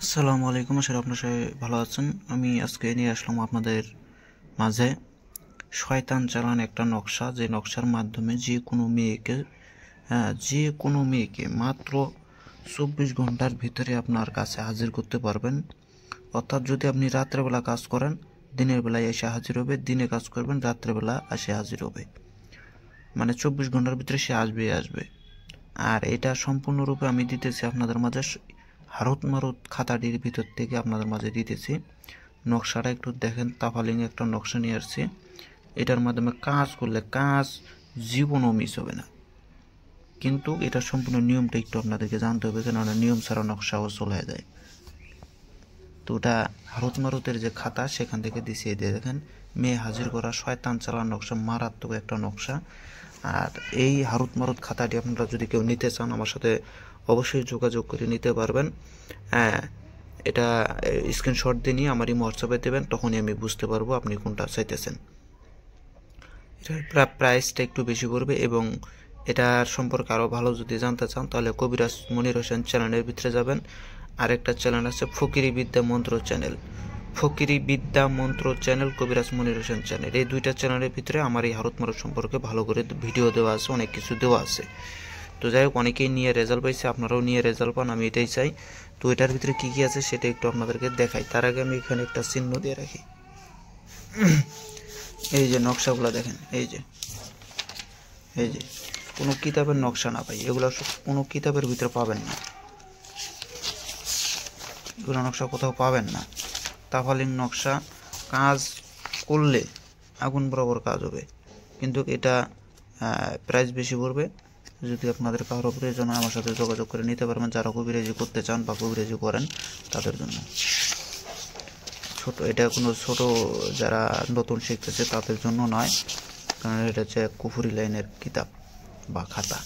আসসালামু আলাইকুম। আসলে আপনার সবাই ভালো আছেন। আমি আজকে নিয়ে আসলাম আপনাদের মাঝে শয়তান চালান একটা নকশা, যে নকশার মাধ্যমে যে কোনো মেয়েকে মাত্র 24 ঘন্টার ভিতরে আপনার কাছে হাজির করতে পারবেন। অর্থাৎ যদি আপনি রাত্রেবেলা কাজ করেন, দিনের বেলায় এসে হাজির হবে, দিনে কাজ করবেন, রাত্রেবেলা এসে হাজির হবে, মানে 24 ঘন্টার ভিতরে সে আসবে। আর এটা সম্পূর্ণরূপে আমি দিতেছি আপনাদের মাঝে হারুত মারুত খাতাটির ভিতর থেকে আপনাদের মাঝে দিতেছি। নকশাটা একটু দেখেন, তাফালিং একটা নকশা নিয়ে আসছি। এটার মাধ্যমে কাজ করলে কাজ জীবনও মিস হবে না, কিন্তু এটা সম্পূর্ণ নিয়মটা একটু আপনাদেরকে জানতে হবে, কেননা নিয়ম ছাড়া নকশাও চলে যায়। তো ওটা হারুত মারুতের যে খাতা সেখান থেকে দিছিয়ে দিয়ে দেখেন, মেয়ে হাজির করা শয়তান চালান নকশা, মারাত্মক একটা নকশা। আর এই হারুত মারুত খাতাটি আপনারা যদি কেউ নিতে চান আমার সাথে অবশ্যই যোগাযোগ করে নিতে পারবেন। এটা স্ক্রিনশট দিয়ে নিয়ে আমার হোয়াটসঅ্যাপে দেবেন, তখনই আমি বুঝতে পারবো আপনি কোনটা চাইতেছেন। এটার প্রাইসটা একটু বেশি পড়বে, এবং এটার সম্পর্কে আরও ভালো যদি জানতে চান তাহলে কবিরাজ মনির হোসেন চ্যানেলের ভিতরে যাবেন। আরেকটা চ্যানেল আছে ফকিরি বিদ্যা মন্ত্র চ্যানেল, ফকিরি বিদ্যা মন্ত্র চ্যানেল, কবিরাজ মনির হোসেন চ্যানেল। এই দুইটা চ্যানেলের ভিতরে আমার এই হারুত মারুত সম্পর্কে ভালো করে ভিডিও দেওয়া আছে, অনেক কিছু দেওয়া আছে। তো যাই হোক, অনেকেই নিয়ে রেজাল্ট পাইছে, আপনারাও নিয়ে রেজাল্ট পান, আমি এটাই চাই। তো এটার ভিতরে কী কী আছে সেটা একটু আপনাদেরকে দেখাই। তার আগে আমি এখানে একটা চিহ্ন দিয়ে রাখি। এই যে নকশাগুলো দেখেন, এই যে কোনো কিতাবের নকশা না ভাই, এগুলো কোনো কিতাবের ভিতরে পাবেন না, এগুলো নকশা কোথাও পাবেন না। তাফালিং নকশা, কাজ করলে আগুন বরাবর কাজ হবে, কিন্তু এটা প্রাইস বেশি পড়বে। যদি আপনাদের কারো প্রয়োজন হয় আমার সাথে যোগাযোগ করে নিতে পারবেন, যারা কবিরাজি করতে চান বা কবিরাজি করেন তাদের জন্য। এটা কোনো ছোট যারা নতুন শিখতেছে তাদের জন্য নয়, কারণ এটা হচ্ছে কুফুরি লাইনের কিতাব বা খাতা।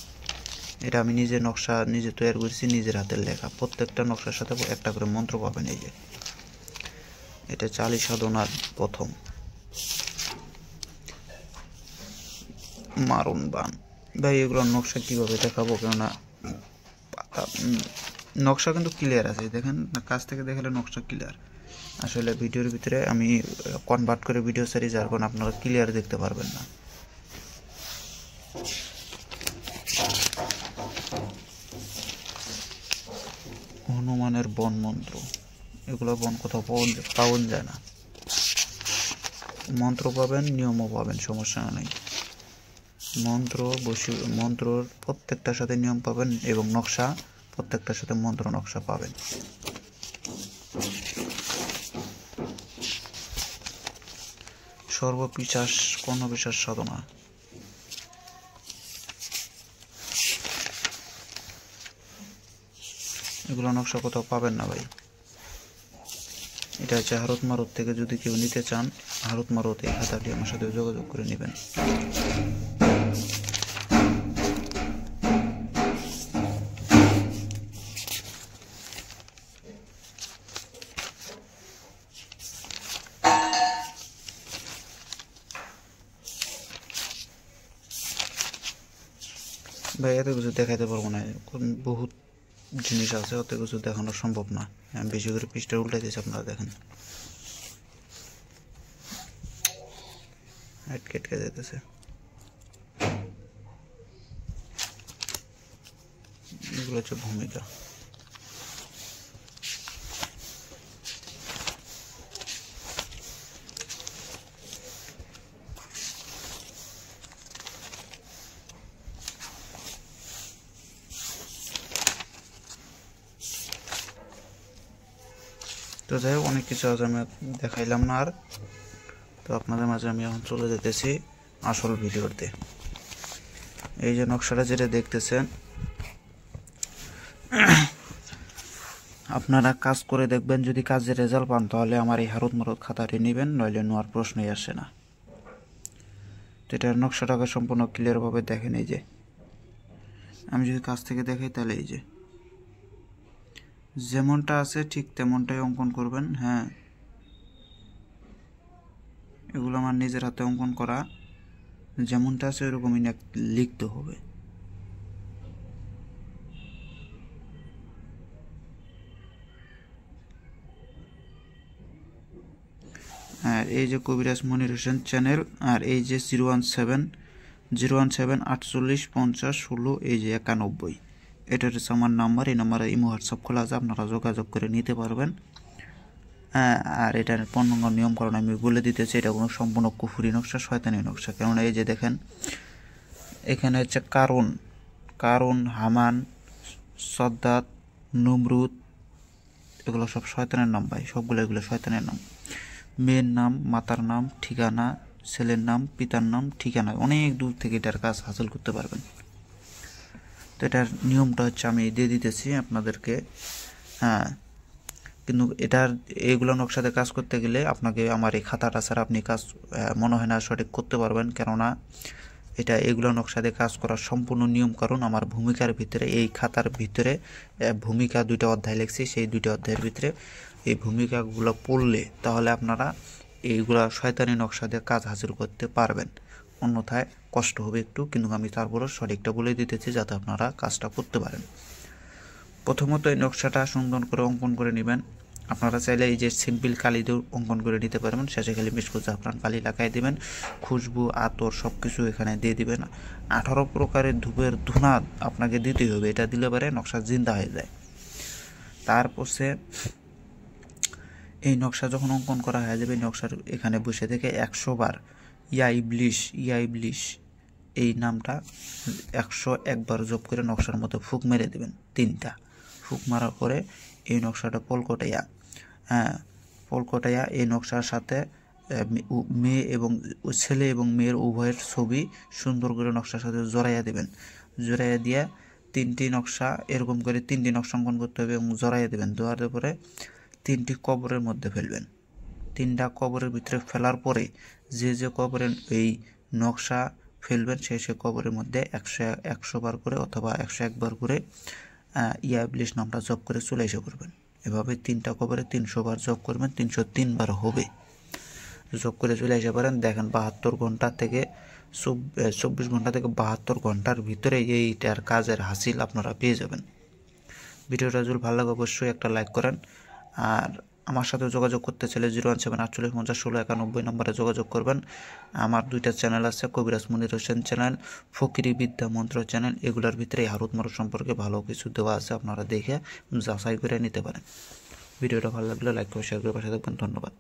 এটা আমি নকশা নিজে তৈরি করেছি, নিজের হাতের লেখা। প্রত্যেকটা নকশার সাথে একটা করে মন্ত্র পাবেন। এই যে এটা চালি সাধনার প্রথম মারণ বান। ভাই এগুলোর নকশা কীভাবে দেখাবো, কেননা নকশা কিন্তু ক্লিয়ার আছে, দেখেন কাছ থেকে দেখালে নকশা ক্লিয়ার। আসলে ভিডিওর ভিতরে আমি কনভার্ট করে ভিডিও সারি, যার কারণে আপনারা ক্লিয়ার দেখতে পারবেন না। হনুমানের বন মন্ত্র, এগুলো বন কোথাও পাওয়া যায় না। মন্ত্র পাবেন, নিয়মও পাবেন, সমস্যা নেই। মন্ত্রর প্রত্যেকটার সাথে নিয়ম পাবেন, এবং নকশা প্রত্যেকটার সাথে মন্ত্র নকশা পাবেন। সর্ববিশ্বাস কর্ণবিশ্বাস সাধনা, এগুলো নকশা কোথাও পাবেন না ভাই। এটা হচ্ছে হারুত মারুত থেকে, যদি কেউ নিতে চান হারুত মারুত এই খাতাটি আমার সাথে যোগাযোগ করে নেবেন। ভাই এত কিছু দেখাইতে পারবো না, বহুত জিনিস আছে, অত কিছু দেখানো সম্ভব না। আমি বেশি করে পৃষ্ঠা উল্টাই দিয়েছি, আপনারা দেখেন কেটে যেতেছে। এগুলো হচ্ছে ভূমিকা। তো যাই হোক, অনেক কিছু আজ আমি দেখাইলাম না আর। তো আপনাদের মাঝে আমি এখন চলে যেতেছি আসল ভিডিওতে। এই যে নকশাটা যেটা দেখতেছেন, আপনারা কাজ করে দেখবেন, যদি কাজের রেজাল্ট পান তাহলে আমার এই হারুত মারুত খাতাটি নেবেন, নইলে নেওয়ার প্রশ্নই আসে না। তো এটার নকশাটাকে সম্পূর্ণ ক্লিয়ারভাবে দেখেন। এই যে আমি যদি কাছ থেকে দেখাই তাহলে এই যে যেমনটা আছে ঠিক তেমনটাই অঙ্কন করবেন। হ্যাঁ, এগুলো আমার নিজের হাতে অঙ্কন করা, যেমনটা আছে ওইরকমই লিখতে হবে। আর এই যে কবিরাজ মনির হোসেন চ্যানেল, আর এই যে 017 48 50 16 এই যে 91, এটা হচ্ছে আমার নাম্বার। এই নাম্বারে ইমো হোয়াটসঅ্যাপ খোলা আছে, আপনারা যোগাযোগ করে নিতে পারবেন। আর এটার পূর্ণাঙ্গ নিয়মকরণ আমি বলে দিতেছি। এটা কোনো সম্পূর্ণ কুফুরি নকশা, শয়তানি নকশা। কেননা এই যে দেখেন এখানে হচ্ছে কারুন, হামান, সদ্দাত, নমরুদ, এগুলো সব শয়তানের নাম ভাই, সবগুলো এগুলো শয়তানের নাম। মেয়ের নাম, মাতার নাম, ঠিকানা, ছেলের নাম, পিতার নাম, ঠিকানা, অনেক দূর থেকে এটার কাজ হাসিল করতে পারবেন। তো এটার নিয়মটা হচ্ছে আমি দিয়ে দিতেছি আপনাদেরকে। কিন্তু এইগুলো নকশাতে কাজ করতে গেলে আপনাকে আমার এই খাতাটা ছাড়া আপনি কাজ মনে হয় না সঠিক করতে পারবেন। কেননা এগুলো নকশাতে কাজ করার সম্পূর্ণ নিয়ম, কারণ আমার ভূমিকার ভিতরে এই খাতার ভিতরে ভূমিকা 2টা অধ্যায় লিখছি। সেই 2টা অধ্যায়ের ভিতরে এই ভূমিকাগুলো পড়লে তাহলে আপনারা এইগুলা শয়তানি নকশা দিয়ে কাজ হাসিল করতে পারবেন। অন্যথায় কষ্ট হবে একটু, কিন্তু আমি তারপরও সঠিকটা বলে দিতেছি যাতে আপনারা কাজটা করতে পারেন। প্রথমত এই নকশাটা সুন্দর করে অঙ্কন করে নেবেন। আপনারা চাইলে এই যে সিম্পল কালি দিয়ে অঙ্কন করে নিতে পারবেন। শেষে খালি মিশকো জাফরান কালি লাগাই দেবেন, খুশবু, আতর সব কিছু এখানে দিয়ে দিবেন। 18 প্রকারের ধূপের ধুনা আপনাকে দিতে হবে, এটা দিলে পরে নকশা জিন্দা হয়ে যায়। তারপরে এই নকশা যখন অঙ্কন করা হয়ে যাবে, নকশার এখানে বসে থেকে 100 বার ইয়া ইবলিশ এই নামটা 101 বার জপ করে নকশার মতো ফুক মেরে দেবেন। 3টা ফুক মারার পরে এই নকশাটা পলকটাইয়া এই নকশার সাথে মেয়ে এবং ছেলে এবং মেয়ের উভয়ের ছবি সুন্দর করে নকশার সাথে জড়াইয়া দেবেন। জড়াইয়া দিয়া 3টি নকশা এরকম করে 3টি নকশা অঙ্কন করতে হবে এবং জড়াইয়া দেবেন। দেওয়ার পরে 3টি কবরের মধ্যে ফেলবেন। 3টা কবরের ভিতরে ফেলার পরে যে কবরে এই নকশা ফেলবেন সে কবরের মধ্যে 100 বার করে অথবা 101 বার করে ইয়া ইবলিশ নামটা জপ করে চলে এসে করবেন। এভাবে 3টা কবরে 300 বার জপ করবেন, 303 বার হবে। জপ করে চলে এসে পারেন। দেখেন 72 ঘন্টা থেকে 24 ঘন্টা থেকে 72 ঘন্টার ভিতরে এইটার কাজের হাসিল আপনারা পেয়ে যাবেন। ভিডিওটা যদি ভালো লাগে অবশ্যই একটা লাইক করেন। আর আমার সাথে যোগাযোগ করতে চাইলে 017 48 50 16 91 নম্বরে যোগাযোগ করবেন। আমার 2টা চ্যানেল আছে, কবিরাজ মনির হোসেন চ্যানেল, ফকিরি বিদ্যা মন্ত্র চ্যানেল। এগুলোর ভিতরে হারুত মারুত সম্পর্কে ভালো কিছু দেওয়া আছে, আপনারা দেখে যাচাই করে নিতে পারেন। ভিডিওটা ভালো লাগলে লাইক করে শেয়ার করে পাশে থাকবেন। ধন্যবাদ।